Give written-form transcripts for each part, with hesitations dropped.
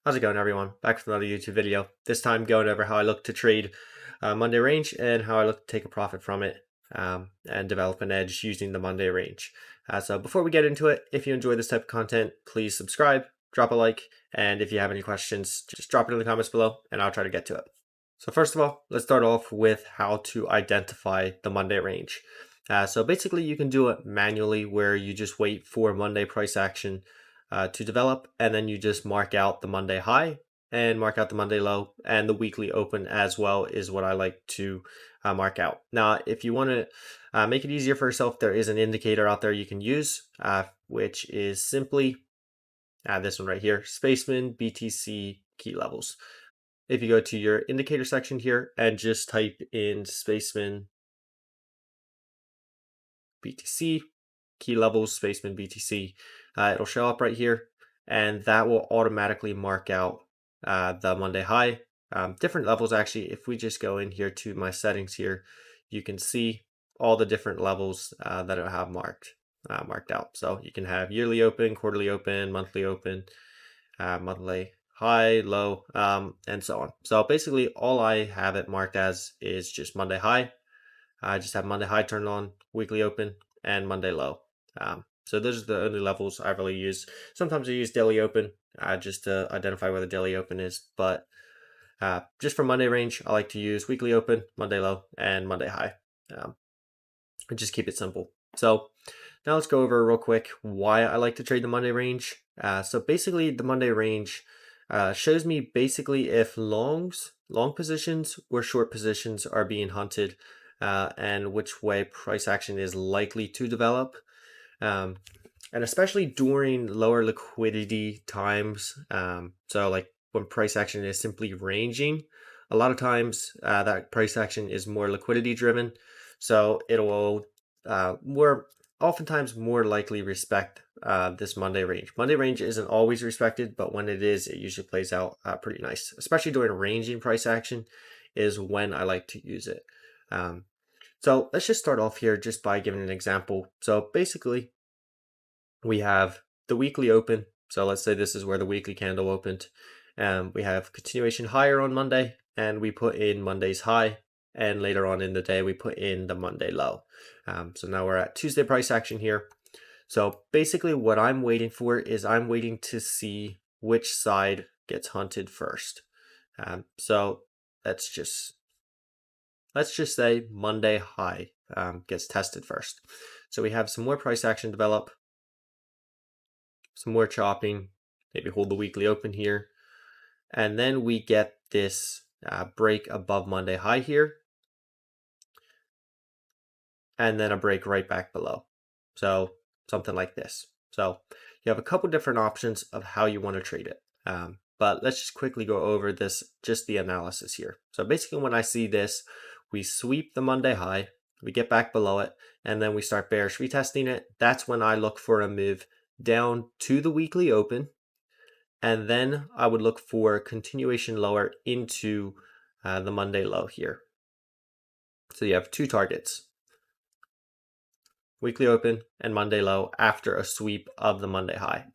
How's it going, everyone? Back with another YouTube video. This time going over how I look to trade Monday range and how I look to take a profit from it and develop an edge using the Monday range. So before we get into it, if you enjoy this type of content, please subscribe, drop a like, and if you have any questions, just drop it in the comments below and I'll try to get to it. So first of all, let's start off with how to identify the Monday range. So basically you can do it manually where you just wait for Monday price action to develop, and then you just mark out the Monday high and mark out the Monday low, and the weekly open as well is what I like to mark out. Now, if you want to make it easier for yourself, there is an indicator out there you can use, which is simply this one right here, Spaceman BTC key levels. If you go to your indicator section here and just type in Spaceman BTC key levels, Spaceman BTC, it'll show up right here, and that will automatically mark out the Monday high. Different levels, actually. If we just go in here to my settings here, you can see all the different levels that I have marked out. So you can have yearly open, quarterly open, monthly high, low, and so on. So basically all I have it marked as is just Monday high. I just have Monday high turned on, weekly open, and Monday low. So those are the only levels I really use. Sometimes I use daily open just to identify where the daily open is. But just for Monday range, I like to use weekly open, Monday low, and Monday high. And just keep it simple. So now let's go over real quick why I like to trade the Monday range. So basically the Monday range shows me basically if long positions or short positions are being hunted and which way price action is likely to develop. And especially during lower liquidity times. So like when price action is simply ranging, a lot of times that price action is more liquidity driven. So it will oftentimes more likely respect this Monday range. Monday range isn't always respected, but when it is, it usually plays out pretty nice, especially during ranging price action is when I like to use it. So let's just start off here just by giving an example. So basically, we have the weekly open. So let's say this is where the weekly candle opened. We have continuation higher on Monday, and we put in Monday's high, and later on in the day, we put in the Monday low. So now we're at Tuesday price action here. So basically what I'm waiting for is I'm waiting to see which side gets hunted first. So let's just say Monday high gets tested first. So we have some more price action develop, some more chopping, maybe hold the weekly open here. And then we get this break above Monday high here. And then a break right back below. So something like this. So you have a couple different options of how you want to trade it. But let's just quickly go over this, just the analysis here. So basically when I see this, we sweep the Monday high, we get back below it, and then we start bearish retesting it. That's when I look for a move down to the weekly open, and then I would look for continuation lower into the Monday low here. So you have two targets, weekly open and Monday low after a sweep of the Monday high.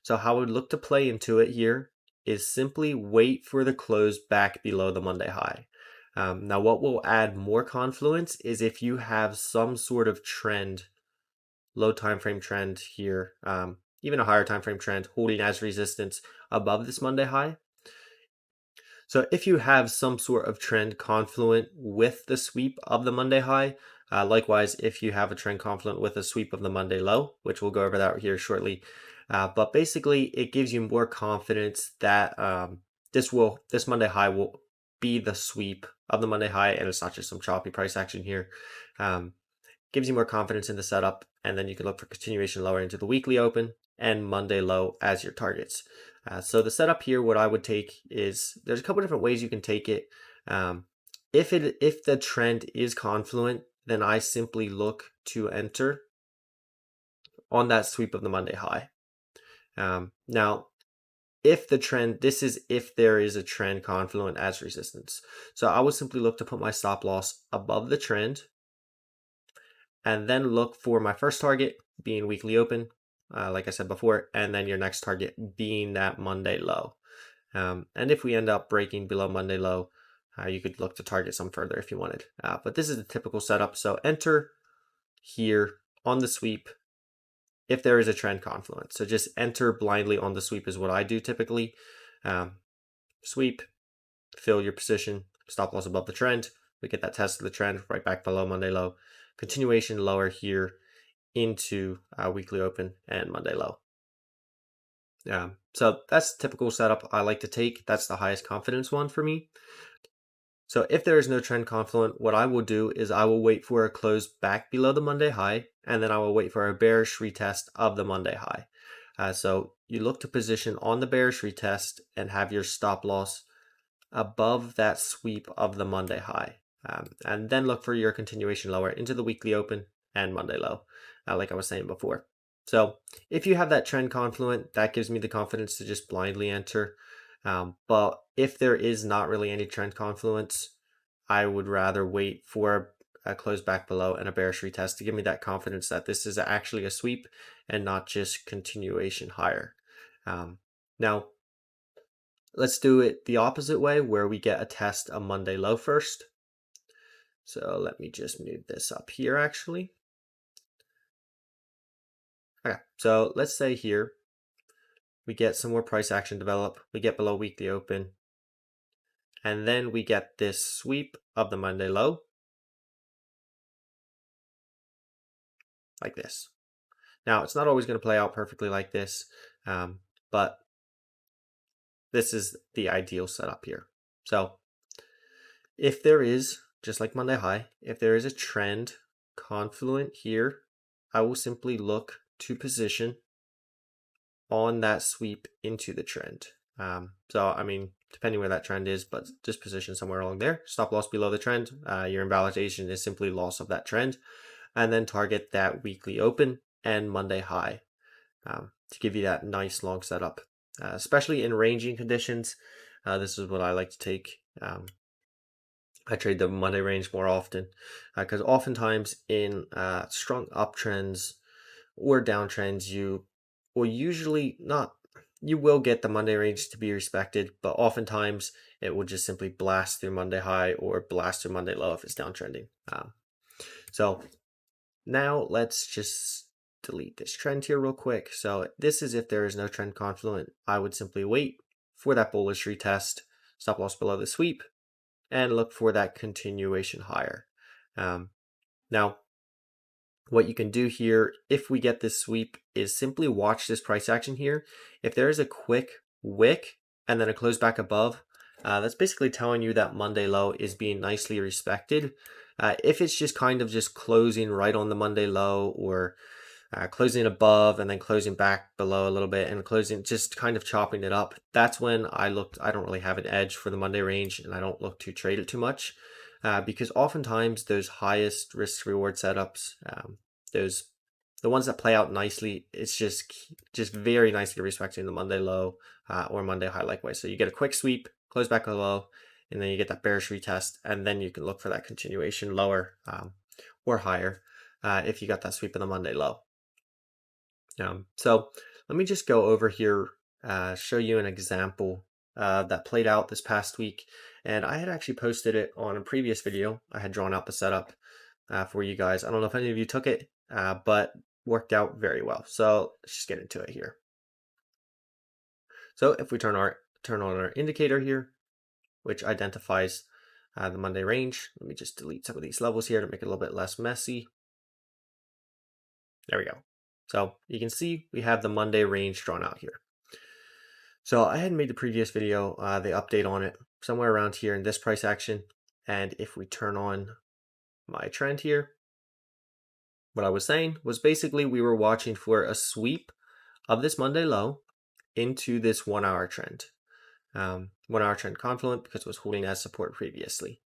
So how I would look to play into it here is simply wait for the close back below the Monday high. Now what will add more confluence is if you have some sort of trend, low time frame trend here, even a higher time frame trend holding as resistance above this Monday high. So if you have some sort of trend confluent with the sweep of the Monday high, likewise, if you have a trend confluent with a sweep of the Monday low, which we'll go over that here shortly, but basically it gives you more confidence that this Monday high will be the sweep of the Monday high, and it's not just some choppy price action here. Gives you more confidence in the setup, and then you can look for continuation lower into the weekly open and Monday low as your targets. So the setup here, what I would take is there's a couple different ways you can take it. If the trend is confluent, then I simply look to enter on that sweep of the Monday high. Now, if the trend, this is if there is a trend confluent as resistance. So I would simply look to put my stop loss above the trend, and then look for my first target being weekly open, like I said before, and then your next target being that Monday low. And if we end up breaking below Monday low, you could look to target some further if you wanted. But this is the typical setup. So enter here on the sweep if there is a trend confluence. So just enter blindly on the sweep is what I do typically. Sweep, fill your position, stop loss above the trend. We get that test of the trend right back below Monday low. Continuation lower here into weekly open and Monday low. So that's the typical setup I like to take. That's the highest confidence one for me. So if there is no trend confluent, what I will do is I will wait for a close back below the Monday high, and then I will wait for a bearish retest of the Monday high. So you look to position on the bearish retest and have your stop loss above that sweep of the Monday high. And then look for your continuation lower into the weekly open and Monday low, like I was saying before. So if you have that trend confluent, that gives me the confidence to just blindly enter. But if there is not really any trend confluence, I would rather wait for a close back below and a bearish retest to give me that confidence that this is actually a sweep and not just continuation higher. Now, let's do it the opposite way where we get a test a Monday low first. So let me just move this up here actually. Okay, so let's say here we get some more price action develop, we get below weekly open, and then we get this sweep of the Monday low, like this. Now, it's not always going to play out perfectly like this, but this is the ideal setup here. So if there is, just like Monday high, if there is a trend confluent here, I will simply look to position on that sweep into the trend. So, I mean, depending where that trend is, but just position somewhere along there. Stop loss below the trend. Your invalidation is simply loss of that trend. And then target that weekly open and Monday high to give you that nice long setup. Especially in ranging conditions, this is what I like to take. I trade the Monday range more often because oftentimes in strong uptrends or downtrends, you will usually not, you will get the Monday range to be respected, but oftentimes it will just simply blast through Monday high or blast through Monday low if it's downtrending. So now let's just delete this trend here real quick. So this is if there is no trend confluent. I would simply wait for that bullish retest, stop loss below the sweep, and look for that continuation higher. Now, what you can do here, if we get this sweep, is simply watch this price action here. If there is a quick wick and then a close back above, that's basically telling you that Monday low is being nicely respected. If it's just kind of just closing right on the Monday low or closing above and then closing back below a little bit and closing, just kind of chopping it up, that's when I don't really have an edge for the Monday range and I don't look to trade it too much because oftentimes those highest risk reward setups, the ones that play out nicely, it's just very nicely respecting the Monday low or Monday high likewise. So you get a quick sweep, close back low, and then you get that bearish retest, and then you can look for that continuation lower or higher if you got that sweep in the Monday low. So let me just go over here, show you an example that played out this past week. And I had actually posted it on a previous video. I had drawn out the setup for you guys. I don't know if any of you took it, but worked out very well. So let's just get into it here. So if we turn on our indicator here, which identifies the Monday range, let me just delete some of these levels here to make it a little bit less messy. There we go. So you can see we have the Monday range drawn out here. So I had made the previous video, the update on it somewhere around here in this price action. And if we turn on my trend here, what I was saying was basically we were watching for a sweep of this Monday low into this 1 hour trend. 1 hour trend confluent because it was holding as support previously.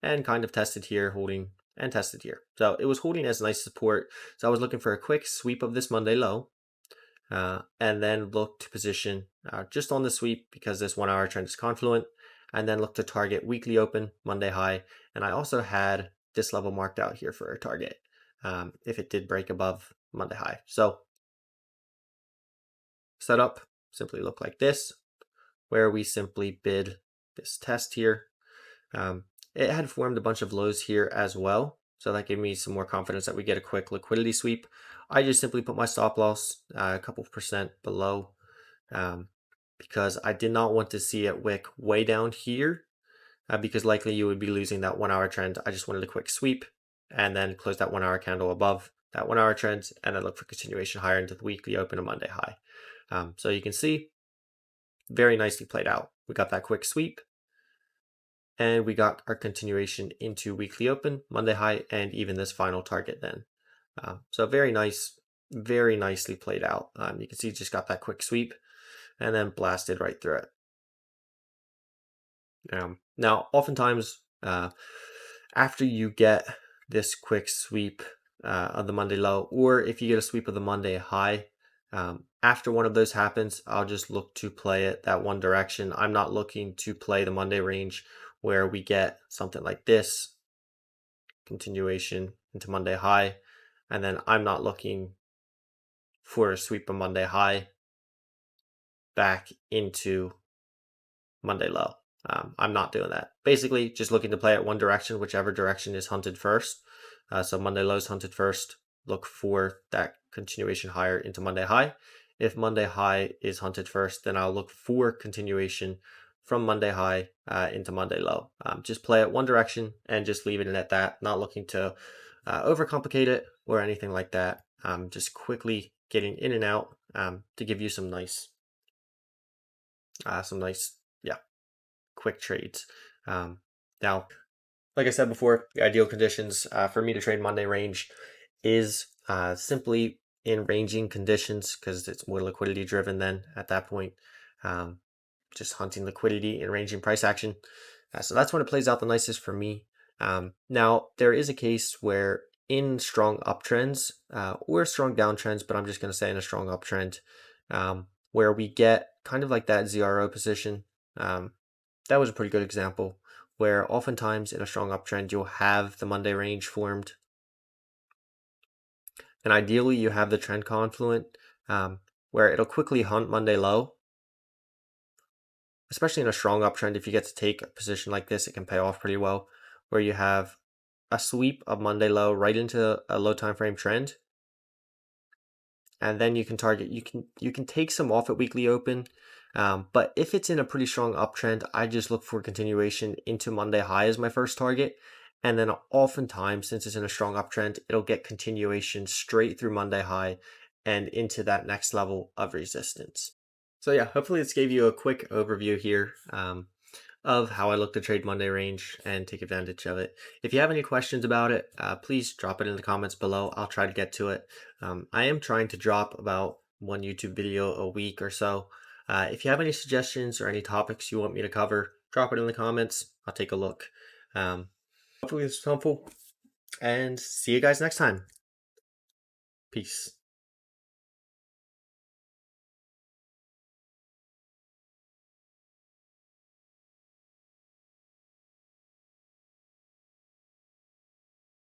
And kind of tested here, holding and tested here. So it was holding as nice support. So I was looking for a quick sweep of this Monday low and then look to position just on the sweep because this 1 hour trend is confluent, and then look to target weekly open, Monday high. And I also had this level marked out here for a target if it did break above Monday high. So setup simply look like this, where we simply bid this test here. It had formed a bunch of lows here as well, so that gave me some more confidence that we get a quick liquidity sweep. I just simply put my stop loss a couple percent below because I did not want to see it wick way down here because likely you would be losing that 1 hour trend. I just wanted a quick sweep and then close that 1 hour candle above that 1 hour trend and then look for continuation higher into the weekly open and Monday high. So you can see very nicely played out. We got that quick sweep and we got our continuation into weekly open, Monday high, and even this final target then. So very nice, very nicely played out. You can see just got that quick sweep and then blasted right through it. Now, oftentimes, after you get this quick sweep of the Monday low, or if you get a sweep of the Monday high, after one of those happens, I'll just look to play it that one direction. I'm not looking to play the Monday range where we get something like this, continuation into Monday high, and then I'm not looking for a sweep of Monday high back into Monday low. I'm not doing that. Basically, just looking to play it one direction, whichever direction is hunted first. So Monday low is hunted first. Look for that continuation higher into Monday high. If Monday high is hunted first, then I'll look for continuation from Monday high into Monday low. Just play it one direction and just leave it in at that. Not looking to overcomplicate it or anything like that. Just quickly getting in and out to give you some nice, quick trades. Now, like I said before, the ideal conditions for me to trade Monday range is simply in ranging conditions because it's more liquidity driven then at that point. Just hunting liquidity and ranging price action. So that's when it plays out the nicest for me. Now, there is a case where in strong uptrends or strong downtrends, but I'm just going to say in a strong uptrend, where we get kind of like that ZRO position. That was a pretty good example where oftentimes in a strong uptrend, you'll have the Monday range formed. And ideally you have the trend confluent where it'll quickly hunt Monday low. Especially in a strong uptrend, if you get to take a position like this, it can pay off pretty well, where you have a sweep of Monday low right into a low time frame trend. And then you can target, you can take some off at weekly open. But if it's in a pretty strong uptrend, I just look for continuation into Monday high as my first target. And then oftentimes, since it's in a strong uptrend, it'll get continuation straight through Monday high and into that next level of resistance. So yeah, hopefully this gave you a quick overview here of how I look to trade Monday range and take advantage of it. If you have any questions about it, please drop it in the comments below. I'll try to get to it. I am trying to drop about one YouTube video a week or so. If you have any suggestions or any topics you want me to cover, drop it in the comments. I'll take a look. Hopefully this was helpful, and see you guys next time. Peace.